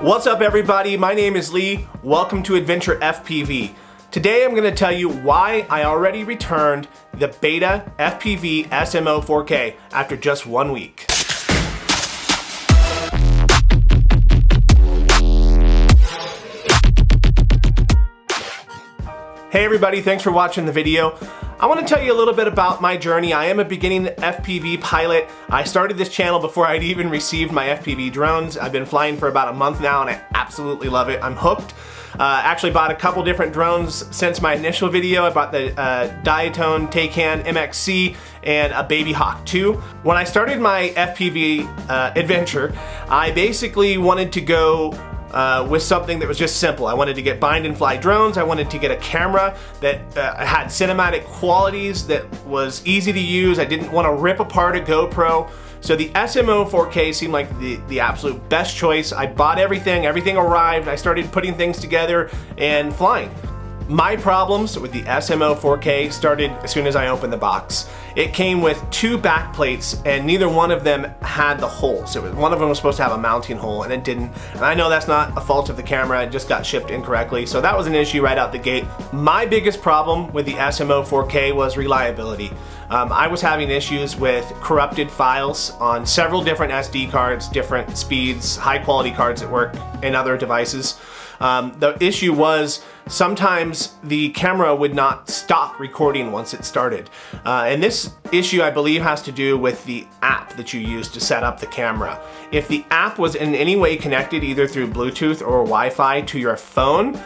What's up everybody, my name is Lee. Welcome to Adventure FPV. Today I'm going to tell you why I already returned the Beta FPV SMO 4K after just 1 week. Hey everybody, thanks for watching the video. I want to tell you a little bit about my journey. I am a beginning FPV pilot. I started this channel before I'd even received my FPV drones. I've been flying for about a month now and I absolutely love it. I'm hooked. Actually bought a couple different drones since my initial video. I bought the Diatone Taycan MXC and a Baby Hawk 2. When I started my FPV adventure, I basically wanted to go with something that was just simple. I wanted to get bind and fly drones. I wanted to get a camera that had cinematic qualities, that was easy to use. I didn't want to rip apart a GoPro. So the SMO 4K seemed like the absolute best choice. I bought everything arrived, I started putting things together and flying. My problems with the SMO 4K started as soon as I opened the box. It came with two back plates and neither one of them had the hole. So one of them was supposed to have a mounting hole and it didn't. And I know that's not a fault of the camera, it just got shipped incorrectly. So that was an issue right out the gate. My biggest problem with the SMO 4K was reliability. I was having issues with corrupted files on several different SD cards, different speeds, high quality cards that work in other devices. The issue was sometimes the camera would not stop recording once it started. And this issue I believe has to do with the app that you use to set up the camera. If the app was in any way connected either through Bluetooth or Wi-Fi to your phone,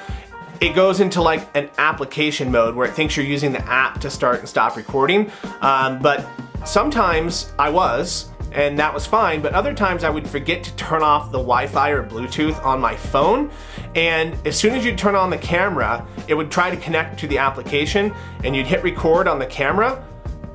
it goes into like an application mode where it thinks you're using the app to start and stop recording. But sometimes I was, and that was fine, but other times I would forget to turn off the Wi-Fi or Bluetooth on my phone, and as soon as you turn on the camera, it would try to connect to the application, and you'd hit record on the camera,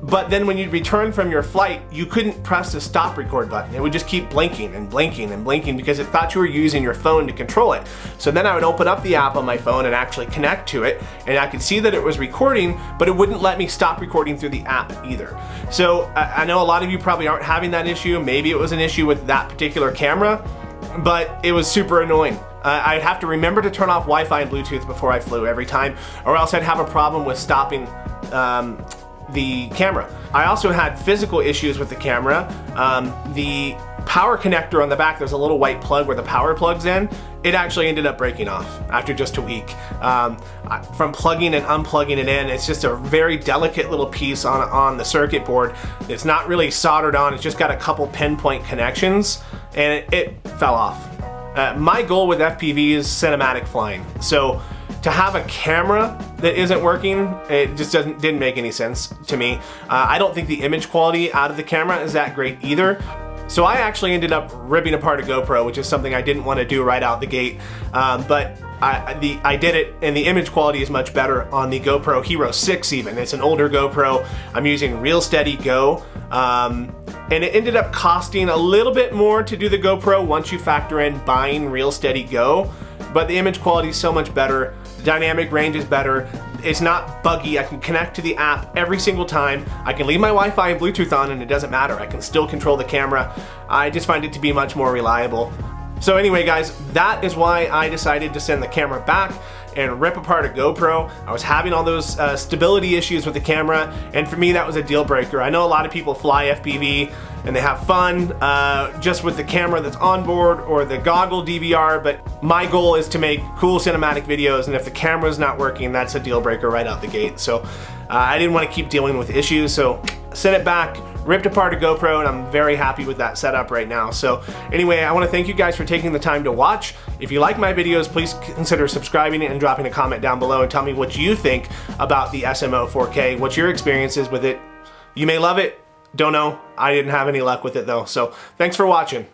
but then when you'd return from your flight, you couldn't press the stop record button. It would just keep blinking and blinking and blinking because it thought you were using your phone to control it. So then I would open up the app on my phone and actually connect to it, and I could see that it was recording, but it wouldn't let me stop recording through the app either. So I know a lot of you probably aren't having that issue. Maybe it was an issue with that particular camera, but it was super annoying. I'd have to remember to turn off Wi-Fi and Bluetooth before I flew every time, or else I'd have a problem with stopping the camera. I also had physical issues with the camera. The power connector on the back, there's a little white plug where the power plugs in. It actually ended up breaking off after just a week. From plugging and unplugging it in, it's just a very delicate little piece on the circuit board. It's not really soldered on, it's just got a couple pinpoint connections, and it fell off. My goal with FPV is cinematic flying. So to have a camera that isn't working, it just didn't make any sense to me. I don't think the image quality out of the camera is that great either. So I actually ended up ripping apart a GoPro, which is something I didn't want to do right out the gate. But I did it, and the image quality is much better on the GoPro Hero 6 even. It's an older GoPro. I'm using ReelSteady GO. And it ended up costing a little bit more to do the GoPro once you factor in buying ReelSteady GO. But the image quality is so much better. The dynamic range is better. It's not buggy. I can connect to the app every single time. I can leave my Wi-Fi and Bluetooth on and it doesn't matter. I can still control the camera. I just find it to be much more reliable. So anyway guys, that is why I decided to send the camera back and rip apart a GoPro. I was having all those stability issues with the camera, and for me that was a deal breaker. I know a lot of people fly FPV and they have fun just with the camera that's on board or the goggle DVR, but my goal is to make cool cinematic videos, and if the camera's not working, that's a deal breaker right out the gate. So I didn't want to keep dealing with issues, so sent it back, ripped apart a GoPro, and I'm very happy with that setup right now. So anyway, I want to thank you guys for taking the time to watch. If you like my videos, please consider subscribing and dropping a comment down below and tell me what you think about the SMO 4K, what's your experiences with it. You may love it, don't know. I didn't have any luck with it though. So thanks for watching.